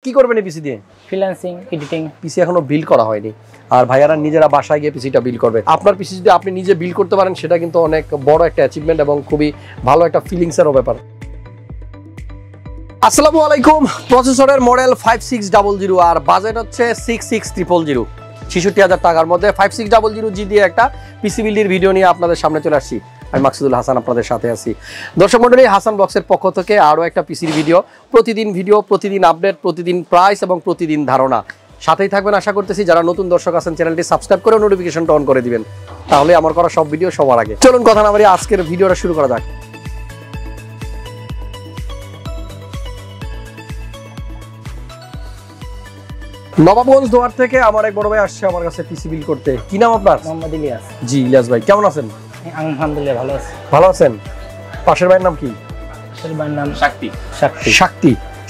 কি করবেন এই পিসি দিয়ে? Freelancing, editing. পিসি এখনো বিল্ড করা হয়নি, আর ভাইয়ারা নিজেরা বাসায় গিয়ে পিসিটা বিল্ড করবে। আপনার পিসি যদি আপনি নিজে বিল্ড করতে পারেন সেটা কিন্তু অনেক বড় একটা অ্যাচিভমেন্ট এবং খুবই ভালো একটা ফিলিংসেরও ব্যাপার। আসসালামু আলাইকুম। প্রসেসরের মডেল 5600 আর বাজেট হচ্ছে 66000, ৬৬,০০০ টাকার মধ্যে 5600G দিয়ে একটা পিসি বিল্ডের ভিডিও নিয়ে আপনাদের সামনে চলে আসছি। আমি মাকসুদুল হাসান আপনাদের সাথে আছি। দর্শক মণ্ডলী, হাসান বক্সের পক্ষ থেকে আরও একটা পিসির ভিডিও, প্রতিদিন আপডেট, প্রতিদিন প্রাইস এবং প্রতিদিন ধারণা। সাথেই থাকবেন আশা করতেছি। যারা নতুন দর্শক আছেন চ্যানেলটি সাবস্ক্রাইব করে নোটিফিকেশনটা অন করে দিবেন, তাহলে আমার করা সব ভিডিও সবার আগে। চলুন কথা না বাড়িয়ে আজকের ভিডিওটা শুরু করা যাক। নবাবগঞ্জ দোয়ার থেকে আমার এক বড় ভাই আসছে আমার কাছে পিসি বিল্ড করতে। কি নাম আপনার? মোহাম্মদ ইলিয়াস। জি ইলিয়াস ভাই, কেমন আছেন? আলহামদুলিল্লাহ ভালো আছি। ভালো আছেন? পাশের ভাইয়ের নাম কি? পাশের ভাইয়ের নাম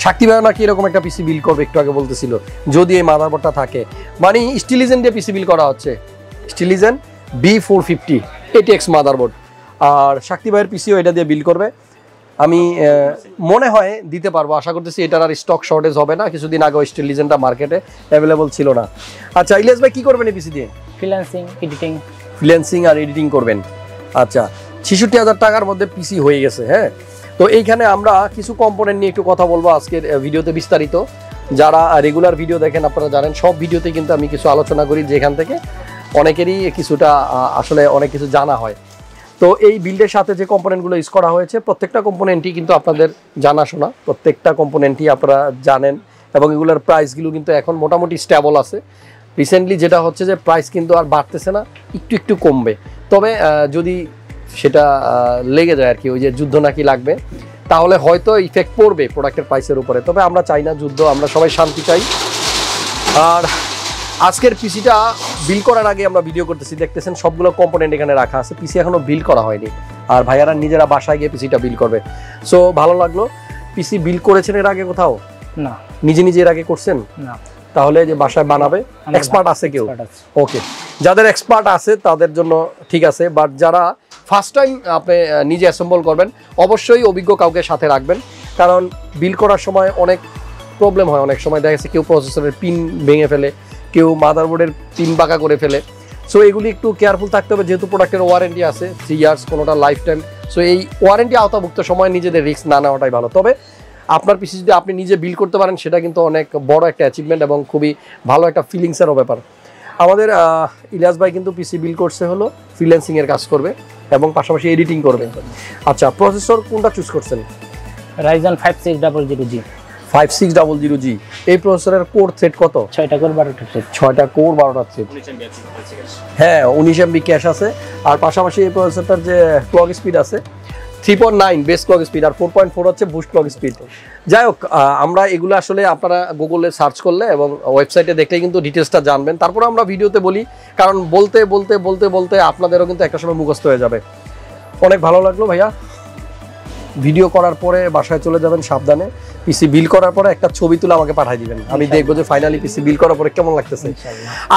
শাক্তি ভাই নাকি এরকম একটা পিসি বিল্ড করবে একটু আগে বলতেছিল, যদি এই মাদারবোর্ডটা থাকে। মানে স্টিলিজেন দিয়ে পিসি বিল্ড করা হচ্ছে, স্টিলিজেন B450 AITC মাদারবোর্ড। আর শাক্তি ভাইয়ের পিসিও এটা দিয়ে বিল্ড করবে। আমি মনে হয় দিতে পারবো, আশা করতেছি। এটার আর স্টক শর্টেজ হবে না। কিছুদিন আগে স্টিলিজেনটা মার্কেটে অ্যাভেলেবল ছিল না। আচ্ছা ইলিয়াস ভাই, কি করবেন এই পিসি দিয়ে? ফ্রিল্যান্সিং আর এডিটিং করবেন। আচ্ছা, ৬৬,০০০ টাকার মধ্যে পিসি হয়ে গেছে। হ্যাঁ, তো এইখানে আমরা কিছু কম্পোনেন্ট নিয়ে একটু কথা বলবো আজকের ভিডিওতে বিস্তারিত। যারা রেগুলার ভিডিও দেখেন আপনারা জানেন, সব ভিডিওতে কিন্তু আমি কিছু আলোচনা করি, যেখান থেকে অনেকেরই কিছুটা আসলে অনেক কিছু জানা হয়। তো এই বিল্ডের সাথে যে কম্পোনেন্টগুলো ইউজ করা হয়েছে, প্রত্যেকটা কম্পোনেন্টই কিন্তু আপনাদের জানাশোনা, প্রত্যেকটা কম্পোনেন্টই আপনারা জানেন, এবং এগুলোর প্রাইসগুলো কিন্তু এখন মোটামুটি স্টেবল আছে। রিসেন্টলি যেটা হচ্ছে যে প্রাইস কিন্তু আর বাড়তেছে না, একটু কমবে। তবে যদি সেটা লেগে যায় আর কি, ওই যে যুদ্ধ নাকি লাগবে, তাহলে হয়তো ইফেক্ট পড়বে প্রোডাক্টের প্রাইসের উপরে। তবে আমরা চাই না যুদ্ধ, আমরা সবাই শান্তি চাই। আর আজকের পিসিটা বিল্ড করার আগে আমরা ভিডিও করতেছি, দেখতেছেন সবগুলো কম্পোনেন্ট এখানে রাখা আছে। পিসি এখনো বিল্ড করা হয়নি, আর ভাইয়ারা নিজেরা বাসায় গিয়ে পিসিটা বিল্ড করবে। সো ভালো লাগলো। পিসি বিল্ড করেছেন এর আগে কোথাও? না। নিজে এর আগে করছেন? না। তাহলে যে বাসায় বানাবে এক্সপার্ট আছে কেউ? ওকে, যাদের এক্সপার্ট আছে তাদের জন্য ঠিক আছে, বাট যারা ফার্স্ট টাইম আপনি নিজে অ্যাসেম্বল করবেন, অবশ্যই অভিজ্ঞ কাউকে সাথে রাখবেন। কারণ বিল্ড করার সময় অনেক প্রবলেম হয়। অনেক সময় দেখা যাচ্ছে কেউ প্রসেসরের পিন ভেঙে ফেলে, কেউ মাদারবোর্ডের পিন বাঁকা করে ফেলে। সো এগুলি একটু কেয়ারফুল থাকতে হবে, যেহেতু প্রোডাক্টের ওয়ারেন্টি আছে 3 ইয়ার্স, কোনোটা লাইফ টাইম। সো এই ওয়ারেন্টি আওতাভুক্ত সময় নিজেদের রিস্ক না নেওয়াটাই ভালো। তবে আপনার পিসি যদি আপনি নিজে বিল্ড করতে পারেন সেটা কিন্তু অনেক বড় একটা অ্যাচিভমেন্ট এবং খুবই ভালো একটা ফিলিংসেরও ব্যাপার। আমাদের ইলিয়াস ভাই কিন্তু পিসি বিল্ড করছে হলো ফ্রিল্যান্সিংয়ের কাজ করবে এবং পাশাপাশি এডিটিং করবে। আচ্ছা, প্রসেসর কোনটা চুজ করছেন? Ryzen 5600G। 5600G। এই প্রসেসরের কোর থ্রেড কত? 6টা কোর 12টা থ্রেড। 6টা কোর 12টা থ্রেড। হ্যাঁ, 19 MB ক্যাশ আছে। আর পাশাপাশি এই প্রসেসরটার যে ক্লক স্পিড আছে 3.9 বেস ক্লক স্পিড, আর 4.4 হচ্ছে বুস্ট ক্লক স্পিড। যাই হোক, আমরা এগুলো আসলে আপনারা গুগলে সার্চ করলে এবং ওয়েবসাইটে দেখলে কিন্তু ডিটেলসটা জানবেন। তারপরে আমরা ভিডিওতে বলি, কারণ বলতে আপনাদেরও কিন্তু একটা সময় মুখস্থ হয়ে যাবে। অনেক ভালো লাগলো ভাইয়া। ভিডিও করার পরে বাসায় চলে যাবেন সাবধানে। পিসি বিল্ড করার পরে একটা ছবি তুলে আমাকে পাঠিয়ে দিবেন, আমি দেখবো যে ফাইনালি পিসি বিল্ড করার পরে কেমন লাগতেছে।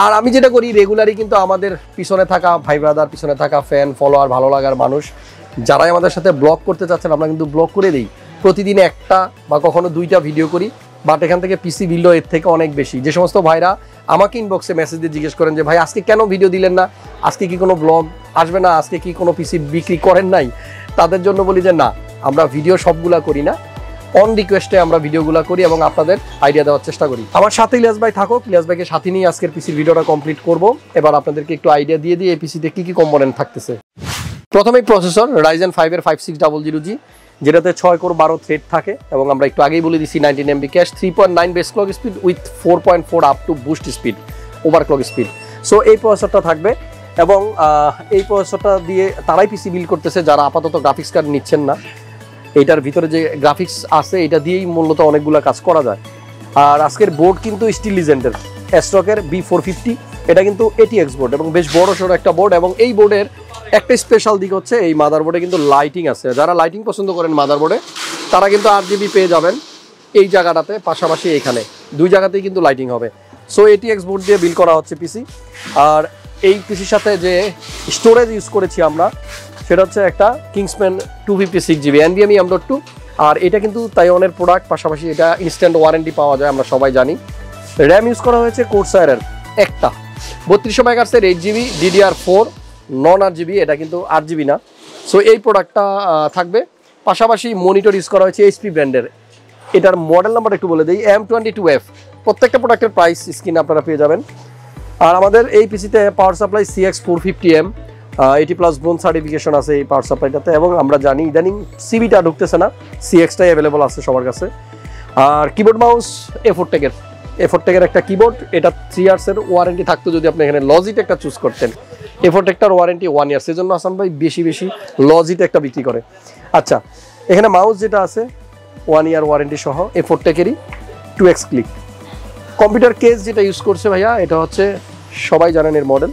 আর আমি যেটা করি রেগুলারই, কিন্তু আমাদের পিছনে থাকা ভাই ব্রাদার, পিছনে থাকা ফ্যান ফলোয়ার, ভালো লাগার মানুষ যারাই আমাদের সাথে ব্লগ করতে চাচ্ছেন, আমরা কিন্তু ব্লগ করে দিই। প্রতিদিন একটা বা কখনো 2টা ভিডিও করি, বাট এখান থেকে পিসি বিল্ডও এর থেকে অনেক বেশি। যে সমস্ত ভাইরা আমাকে ইনবক্সে মেসেজ দিয়ে জিজ্ঞেস করেন যে ভাই আজকে কেন ভিডিও দিলেন না, আজকে কি কোনো ব্লগ আসবে না, আজকে কি কোনো পিসি বিক্রি করেন নাই, তাদের জন্য বলি যে না, আমরা ভিডিও সবগুলা করি না, অন রিকোয়েস্টে আমরা ভিডিওগুলো করি এবং আপনাদের আইডিয়া দেওয়ার চেষ্টা করি। আমার সাথে ইলিয়াস ভাই থাকুক, ইলিয়াস ভাইকে সাথে নিয়ে আজকের পিসির ভিডিওটা কমপ্লিট করব। এবার আপনাদেরকে একটু আইডিয়া দিয়ে এই পিসিতে কি কম্পোনেন্ট থাকতেছে। প্রথমেই প্রসেসর Ryzen 5 এর 5600G, যেটাতে 6 কোর 12 থ্রেড থাকে, এবং আমরা একটু আগেই বলে দিচ্ছি 19 MB cash, 3.9 base clock speed with 4.4 up to boost speed, over clock speed. So এই প্রসেসরটা থাকবে, এবং এই প্রসেসরটা দিয়ে তারাই পিসি বিল্ড করতেছে যারা আপাতত গ্রাফিক্স কার্ড নিচ্ছেন না। এইটার ভিতরে যে গ্রাফিক্স আছে এটা দিয়েই মূলত অনেকগুলো কাজ করা যায়। আর আজকের বোর্ড কিন্তু স্টিলিজেন্টের Asrock-এর B450, এটা কিন্তু ATX বোর্ড এবং বেশ বড় সড়ো একটা বোর্ড। এবং এই বোর্ডের একটা স্পেশাল দিক হচ্ছে এই মাদারবোর্ডে কিন্তু লাইটিং আছে। যারা লাইটিং পছন্দ করেন মাদারবোর্ডে, তারা কিন্তু RGB পেয়ে যাবেন এই জায়গাটাতে, পাশাপাশি এইখানে 2 জায়গাতেই কিন্তু লাইটিং হবে। সো ATX বোর্ড দিয়ে বিল্ড করা হচ্ছে পিসি। আর এই পিসির সাথে যে স্টোরেজ ইউজ করেছি আমরা, সেটা হচ্ছে একটা KINGSMAN 256GB NVMe M.2 আর এটা কিন্তু তাইওয়ানের প্রোডাক্ট, পাশাপাশি এটা ইনস্ট্যান্ট ওয়ারেন্টি পাওয়া যায়, আমরা সবাই জানি। র্যাম ইউজ করা হয়েছে কোরসায়ারের একটা 3200 মেগাহার্টজের 8GB DDR4 নন 8GB, এটা কিন্তু 8GB না। সো এই প্রোডাক্টটা থাকবে। পাশাপাশি মনিটর ইউজ করা হয়েছে এইচপি ব্র্যান্ডের, এটার মডেল নাম্বার একটু বলে দিই, M22F। প্রত্যেকটা প্রোডাক্টের প্রাইস স্ক্রিনে আপনারা পেয়ে যাবেন। আর আমাদের এই পিসিতে power supply CX450M 80+ bronze certification আছে এই পাওয়ার সাপ্লাইটাতে, এবং আমরা জানি ইদানিং সিবিটা ঢুকতেছে না, CX-টাই অ্যাভেলেবল আছে সবার কাছে। আর কিবোর্ড মাউস A4tech একটা কিবোর্ড, এটা 3 ইয়ার্সের ওয়ারেন্টি থাকতো যদি আপনি এখানে লজিটেকটা চুজ করতেন। A4techটার ওয়ারেন্টি 1 ইয়ার, সেজন্য হাসান ভাই বেশি লজিটেকটা বিক্রি করে। আচ্ছা, এখানে মাউস যেটা আছে 1 ইয়ার ওয়ারেন্টি সহ A4tech-এরই 2x ক্লিক। কম্পিউটার কেস যেটা ইউজ করছে ভাইয়া, এটা হচ্ছে সবাই জানেন এর মডেল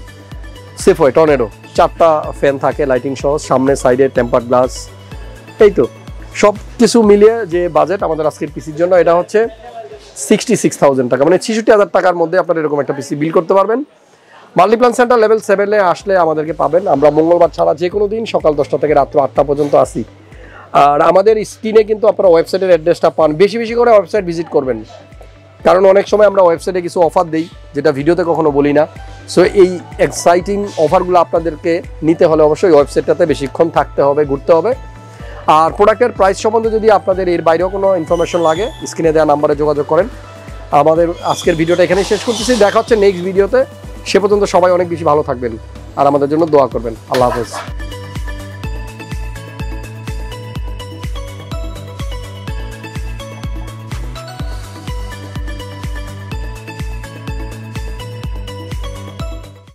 সেফওয়ে টর্নেডো, 4টা ফ্যান থাকে লাইটিং সহ, সামনে সাইডে টেম্পার গ্লাস। এই তো সব কিছু মিলিয়ে যে বাজেট আমাদের আজকের পিসির জন্য, এটা হচ্ছে 66,000 টাকা, মানে 66,000 টাকার মধ্যে আপনারা এরকম একটা পিসি বিল করতে পারবেন। মাল্টিপ্লান সেন্টার লেভেল 7-এ আসলে আমাদেরকে পাবেন। আমরা মঙ্গলবার ছাড়া যে কোনো দিন সকাল 10টা থেকে রাত্র 8টা পর্যন্ত আসি। আর আমাদের স্ক্রিনে কিন্তু আপনারা ওয়েবসাইটের অ্যাড্রেসটা পান, বেশি করে ওয়েবসাইট ভিজিট করবেন, কারণ অনেক সময় আমরা ওয়েবসাইটে কিছু অফার দিই যেটা ভিডিওতে কখনো বলি না। সো এই এক্সাইটিং অফারগুলো আপনাদেরকে নিতে হলে অবশ্যই ওয়েবসাইটটাতে বেশিক্ষণ থাকতে হবে, ঘুরতে হবে। আর প্রোডাক্টের প্রাইস সম্বন্ধে যদি আপনাদের এর বাইরেও কোনো ইনফরমেশন লাগে, স্ক্রিনে দেওয়া নাম্বারে যোগাযোগ করেন। আমাদের আজকের ভিডিওটা এখানেই শেষ করতেছি, দেখা হচ্ছে নেক্সট ভিডিওতে। সে পর্যন্ত সবাই অনেক বেশি ভালো থাকবেন আর আমাদের জন্য দোয়া করবেন। আল্লাহ হাফেজ।